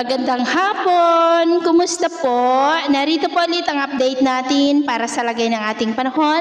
Magandang hapon! Kumusta po? Narito po ulit ang update natin para sa lagay ng ating panahon.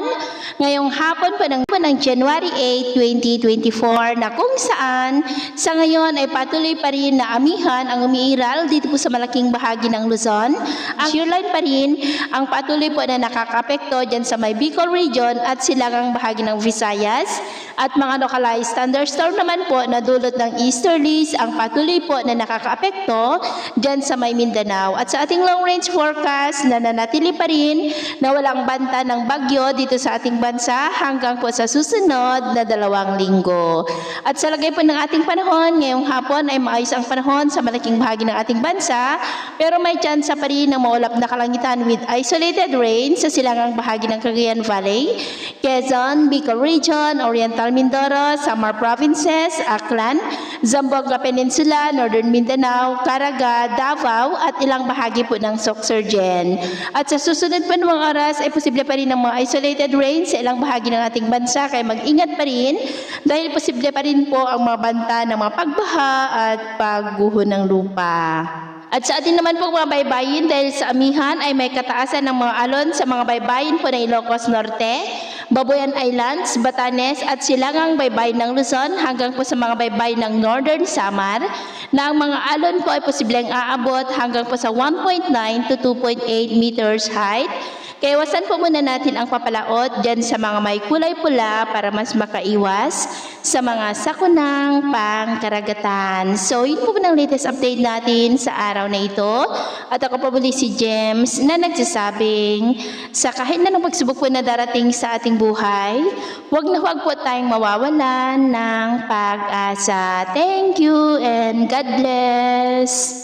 Ngayong hapon po ng January 8, 2024 na kung saan sa ngayon ay patuloy pa rin na amihan ang umiiral dito po sa malaking bahagi ng Luzon. Ang shearline pa rin ang patuloy po na nakakapekto dyan sa may Bicol region at silangang bahagi ng Visayas. At mga localized thunderstorm naman po na dulot ng easterlies ang patuloy po na nakakaapekto dyan sa may Mindanao. At sa ating long range forecast na nanatili pa rin na walang banta ng bagyo dito sa ating bansa hanggang po sa susunod na 2 linggo. At sa lagay po ng ating panahon, ngayong hapon ay maayos ang panahon sa malaking bahagi ng ating bansa, pero may tsansa pa rin ng maulap na kalangitan with isolated rain sa silangang bahagi ng Cagayan Valley, Quezon, Bicol Region, Oriental Mindoro, Samar Provinces, Aklan, Zamboanga Peninsula, Northern Mindanao, Caraga, Davao at ilang bahagi po ng Sorsogon. At sa susunod pa ng mga oras ay posible pa rin ng mga isolated rain sa ilang bahagi ng ating bansa, kaya mag-ingat pa rin dahil posible pa rin po ang mga banta ng mga pagbaha at pagguho ng lupa. At sa atin naman po mga baybayin, dahil sa amihan ay may kataasan ng mga alon sa mga baybayin po ng Ilocos Norte, Babuyan Islands, Batanes at silangang baybayin ng Luzon hanggang po sa mga baybayin ng Northern Samar na ang mga alon po ay posibleng aabot hanggang po sa 1.9 to 2.8 meters height. Kaya iwasan po muna natin ang papalaot dyan sa mga may kulay pula para mas makaiwas sa mga sakunang pangkaragatan. So, yun po ng latest update natin sa araw na ito. At ako po muli si James na nagsasabing sa kahit na ng pagsubok po na darating sa ating buhay, huwag po tayong mawawalan ng pag-asa. Thank you and God bless!